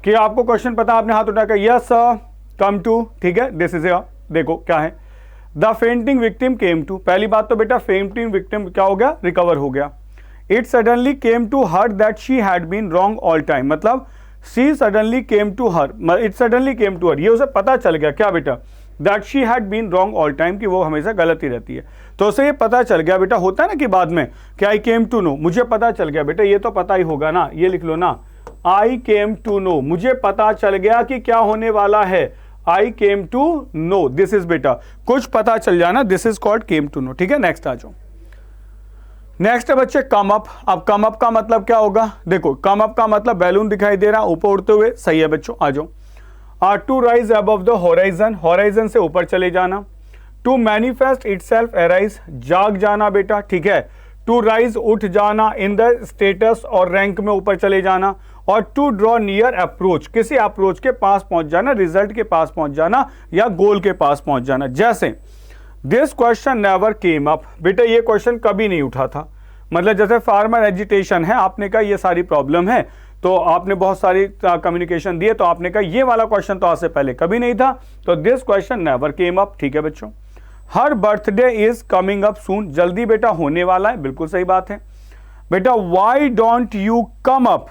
कि आपको क्वेश्चन पता, आपने हाथ उठाकर यस कम टू, ठीक है, दिस इज, देखो क्या है, the fainting victim came to, पहली बात तो बेटा फेंटिंग विक्टिम क्या हो गया, रिकवर हो गया। It suddenly came to her that she had been wrong all time, मतलब she suddenly came to her, it suddenly came to her, ये उसे पता चल गया क्या बेटा, that she had been wrong all time, कि वो हमेशा गलत ही रहती है, तो उसे ये पता चल गया बेटा। होता है ना कि बाद में कि आई केम टू नो, मुझे पता चल गया बेटा, ये तो पता ही होगा ना, ये लिख लो ना, आई केम टू नो, मुझे पता चल गया कि क्या होने वाला है, I came to know, this is बेटा, कुछ पता चल जाना, this is called came to know, ठीक है। नेक्स्ट आ जाओ, नेक्स्ट है बच्चे कम अप। अब कम अप का मतलब क्या होगा, देखो कम अप का मतलब बैलून दिखाई दे रहा ऊपर उड़ते हुए, सही है बच्चों, आ जाओ। To rise above the horizon, horizon से ऊपर चले जाना। टू मैनिफेस्ट इटसेल्फ अराइज, जाग जाना बेटा, ठीक है। टू राइज उठ जाना, इन द स्टेटस और रैंक में ऊपर चले जाना। और टू ड्रॉ नियर अप्रोच, किसी अप्रोच के पास पहुंच जाना, रिजल्ट के पास पहुंच जाना या गोल के पास पहुंच जाना। जैसे this question never came up, बेटा ये क्वेश्चन कभी नहीं उठा था, मतलब जैसे फार्मर एजिटेशन है, आपने कहा ये सारी प्रॉब्लम है, तो आपने बहुत सारी कम्युनिकेशन दिए, तो आपने कहा ये वाला क्वेश्चन तो आज से पहले कभी नहीं था, तो this question never came up, ठीक है बच्चों। Her birthday is coming up soon, जल्दी बेटा होने वाला है, बिल्कुल सही बात है बेटा। Why don't you come up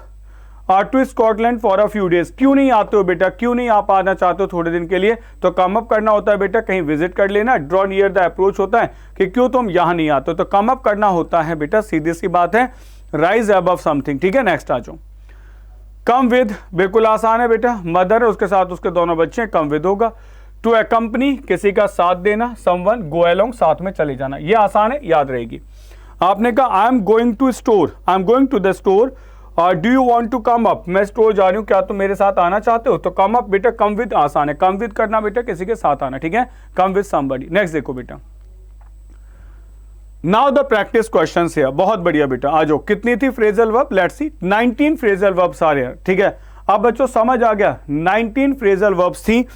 to Scotland for a few days, क्यों नहीं आते हो बेटा, क्यों नहीं आप आना चाहते हो थोड़े दिन के लिए, तो कम अप करना होता है बेटा, कहीं विजिट कर लेना। ड्रॉ नियर द अप्रोच होता है कि क्यों तुम यहां नहीं आते हो, तो कम अप करना होता है बेटा, सीधी सी बात है, राइज अबव समथिंग, ठीक है। नेक्स्ट आ जाओ, कम विद, बिल्कुल आसान है बेटा, मदर है उसके साथ उसके दोनों बच्चे, कम विद होगा। टू अकम्पनी, किसी का साथ देना, समवन, गो अलोंग, साथ में चले जाना, ये आसान है, याद रहेगी। आपने कहा I am going to store, I am going to the store, do you want to come up, मैं स्टोर जा रही हूं, क्या तुम मेरे साथ आना चाहते हो, तो कम अप बेटा, कम विद आसान है, कम विद करना बेटा किसी के साथ आना, ठीक है, कम विद समबडी। नेक्स्ट देखो बेटा, नाउ द प्रैक्टिस क्वेश्चंस है, बहुत बढ़िया बेटा, आ जाओ। कितनी थी phrasal verb, let's see, 19 phrasal verbs आ रहे हैं, ठीक है। अब बच्चों समझ आ गया, 19 फ्रेजल वर्ब्स थी,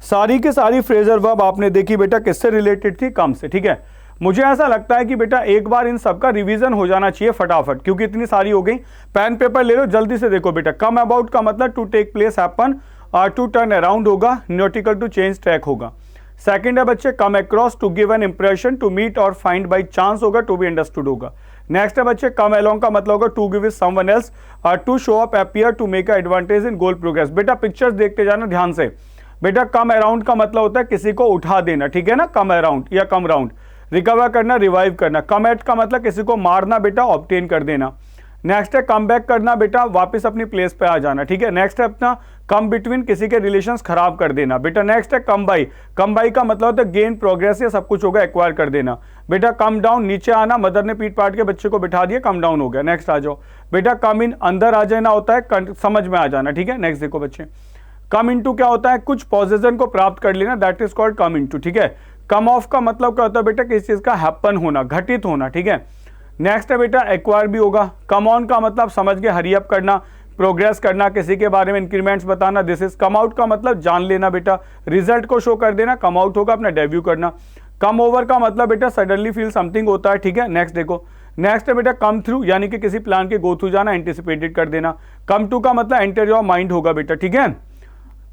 सारी की सारी फ्रेजल वर्ब आपने देखी बेटा किससे रिलेटेड थी, कम से, ठीक है। मुझे ऐसा लगता है कि बेटा एक बार इन सबका रिवीजन हो जाना चाहिए फटाफट, क्योंकि इतनी सारी हो गई। पेन पेपर ले लो जल्दी से, देखो बेटा, कम अबाउट का मतलब to take place, happen, to turn around होगा, नॉटिकल टू चेंज ट्रैक होगा। सेकंड है बच्चे come across, to give an impression, to meet और फाइंड बाई चांस होगा, टू बी अंडरस्टूड होगा। नेक्स्ट है बच्चे कम अलोंग का मतलब होगा to give with someone else, to show up, appear, to make a advantage in goal progress. बेटा pictures देखते जाना ध्यान से। बेटा कम अराउंड का मतलब होता है किसी को उठा देना, ठीक है ना, कम अराउंड या कम राउंड। रिकवर करना, रिवाइव करना। कम एट का मतलब किसी को मारना बेटा, ऑब्टेन कर देना। नेक्स्ट है कम बैक करना बेटा, वापस अपनी प्लेस पे आ जाना, ठीक है। नेक्स्ट है अपना कम बिटवीन, किसी के रिलेशंस खराब कर देना बेटा। नेक्स्ट है कम बाई, कम बाई का मतलब होता है गेन, प्रोग्रेस, या सब कुछ होगा एक्वायर कर देना बेटा। कम डाउन, नीचे आना, मदर ने पीट पाट के बच्चे को बिठा दिया, कम डाउन हो गया। नेक्स्ट आ जाओ बेटा, कम इन, अंदर आ जाना होता है, समझ में आ जाना, ठीक है। नेक्स्ट देखो बच्चे, कम इनटू क्या होता है, कुछ पोजीशन को प्राप्त कर लेना, that is called come into, ठीक है। कम ऑफ का मतलब क्या होता है बेटा, किसी चीज का हैपन होना, घटित होना, ठीक है। नेक्स्ट है बेटा एक्वायर भी होगा। कम ऑन का मतलब समझ के हरी अप करना, प्रोग्रेस करना, किसी के बारे में इंक्रीमेंट्स बताना, दिस इज। कम आउट का मतलब जान लेना बेटा, रिजल्ट को शो कर देना, कम आउट होगा अपना डेब्यू करना। कम ओवर का मतलब बेटा सडनली फील समथिंग होता है, ठीक है। नेक्स्ट देखो, नेक्स्ट है बेटा कम थ्रू, यानी कि किसी प्लान के गो थ्रू जाना, एंटिसिपेटेड कर देना। कम टू का मतलब एंटर योर माइंड होगा बेटा, ठीक है।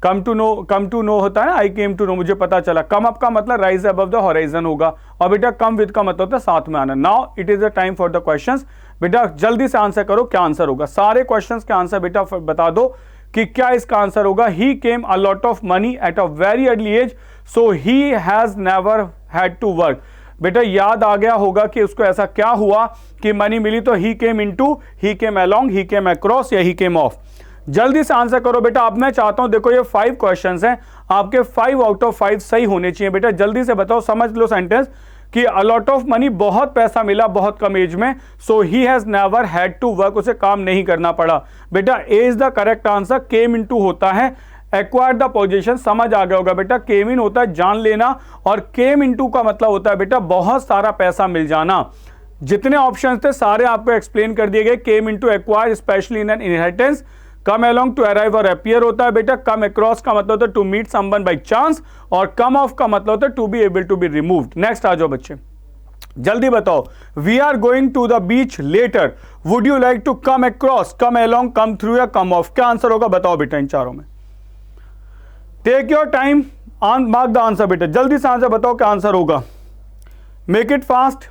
कम टू नो होता है ना, आई केम टू नो, मुझे पता चला। कम अप का मतलब राइज अबव द होराइजन होगा। और बेटा कम विद का मतलब होता है साथ में आना। Now it is the time for the questions. बेटा जल्दी से आंसर करो, क्या आंसर होगा। सारे क्वेश्चंस के आंसर बेटा बता दो कि क्या इसका आंसर होगा। He came a lot of money at a very early age, so he has never had to work. बेटा याद आ गया होगा कि उसको ऐसा क्या हुआ कि मनी मिली, तो he came into, he came along, he came across, या ही केम ऑफ। जल्दी से आंसर करो बेटा। अब मैं चाहता हूं, देखो ये 5 क्वेश्चंस हैं, आपके 5 आउट ऑफ 5 सही होने चाहिए बेटा। जल्दी से बताओ, समझ लो सेंटेंस कि अ लॉट ऑफ मनी, बहुत पैसा मिला बहुत कम एज में, so he has never had to work, उसे काम नहीं करना पड़ा। बेटा A is the correct answer. Came into होता है एक्वायर द पोजीशन, समझ आ गया होगा बेटा। केम इन होता है जान लेना और केम इनटू का मतलब होता है बेटा बहुत सारा पैसा मिल जाना। जितने ऑप्शंस थे सारे आपको एक्सप्लेन कर दिए गए। Came into acquire specially in an inheritance. Come along to arrive और अपीयर होता है बेटा। कम अक्रॉस का मतलब होता है to meet someone by chance और कम ऑफ का मतलब होता है to be able to be removed. Next आ जाओ बच्चे, जल्दी बताओ। We are going to the beach later, would you like to come across, come along, come through या कम ऑफ? क्या आंसर होगा बताओ बेटा इन चारों में। Take your time, mark the answer बेटा, जल्दी से आंसर बताओ क्या आंसर होगा। मेक इट फास्ट,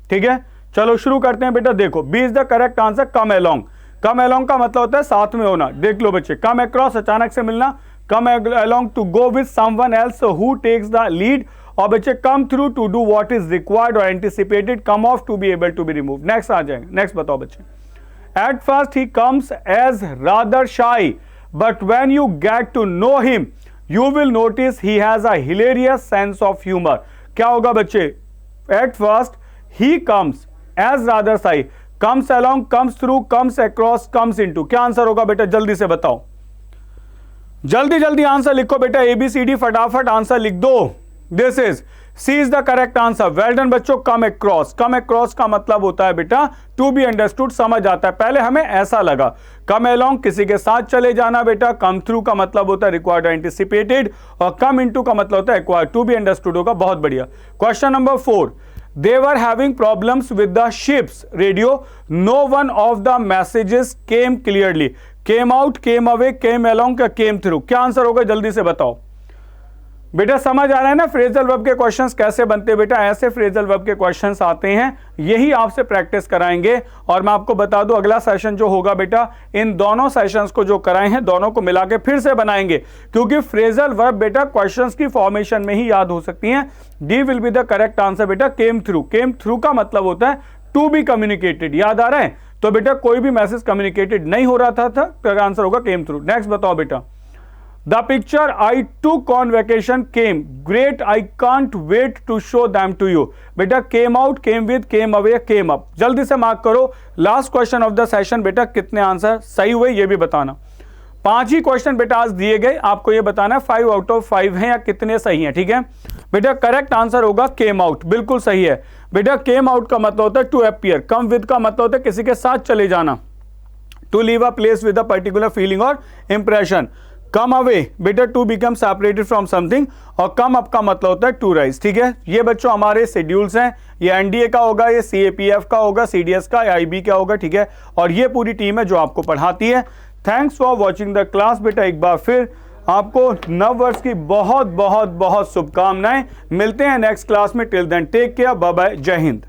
ठीक है। चलो शुरू करते हैं बेटा। देखो B is the correct answer, come along. Come along का मतलब होता है साथ में होना। देख लो बच्चे, कम अक्रॉस अचानक से मिलना, come along to go with someone else who takes the lead, और बच्चे come through to do what is required और anticipated, come off to be able to be remove. Next आ जाएंगे। नेक्स्ट बताओ बच्चे। At first he comes as rather shy, but when you get to know him you will notice he has a hilarious sense of humour. क्या होगा बच्चे? At first he comes as rather शाई, comes along, comes through, comes across, comes into. क्या answer होगा बेटा जल्दी से बताओ। जल्दी जल्दी आंसर लिखो बेटा, एबीसीडी फटाफट आंसर लिख दो। This is C is the correct answer. Well done बच्चों। कम अक्रॉस, कम अक्रॉस का मतलब होता है बेटा टू बी अंडरस्टूड, समझ आता है। पहले हमें ऐसा लगा। कम अलोंग किसी के साथ चले जाना बेटा। कम थ्रू का मतलब होता है रिक्वायर्ड एंटिसिपेटेड, और कम इनटू का मतलब होता है एक्वायर्ड, टू बी अंडरस्टूड होगा। बहुत बढ़िया। Question number 4, they were having problems with the ship's radio, no one of the messages came clearly, came out, came away, came along या came through? क्या answer होगा जल्दी से बताओ बेटा। समझ आ रहा है ना फ्रेजल वर्ब के क्वेश्चंस कैसे बनते हैं बेटा? ऐसे फ्रेजल वर्ब के क्वेश्चंस आते हैं, यही आपसे प्रैक्टिस कराएंगे। और मैं आपको बता दूं अगला सेशन जो होगा बेटा, इन दोनों सेशंस को जो कराए हैं दोनों को मिला के फिर से बनाएंगे, क्योंकि फ्रेजल वर्ब बेटा क्वेश्चंस की फॉर्मेशन में ही याद हो सकती हैं। D will be the correct answer बेटा। केम थ्रू, केम थ्रू का मतलब होता है टू बी कम्युनिकेटेड, याद आ रहा है? तो बेटा कोई भी मैसेज कम्युनिकेटेड नहीं हो रहा था तो आंसर होगा केम थ्रू। नेक्स्ट बताओ बेटा। The picture I took on vacation came. Great, I can't wait to show them to you. बेटा came out, came with, came away, came up. जल्दी से मार्क करो। Last question of the session बेटा, कितने answer सही हुए ये भी बताना। 5 ही क्वेश्चन बेटा आज दिए गए, आपको ये बताना है 5 आउट ऑफ 5 हैं या कितने सही हैं, ठीक है बेटा। करेक्ट आंसर होगा केम आउट, बिल्कुल सही है बेटा। केम आउट का मतलब होता है टू अपीयर, कम विद का मतलब होता है किसी के साथ चले जाना, to leave a place with a particular feeling और इंप्रेशन। कम अवे बेटा to become separated from something, और कम अप का मतलब होता है टू राइज, ठीक है। ये बच्चों हमारे शेड्यूल्स हैं, ये एनडीए का होगा, ये सीएपीएफ का होगा, सीडीएस का, आईबी का होगा, ठीक है। और ये पूरी टीम है जो आपको पढ़ाती है। Thanks for watching the class बेटा। एक बार फिर आपको नववर्ष की बहुत बहुत बहुत शुभकामनाएं। मिलते हैं नेक्स्ट क्लास में। Till then take care, bye bye, जय हिंद।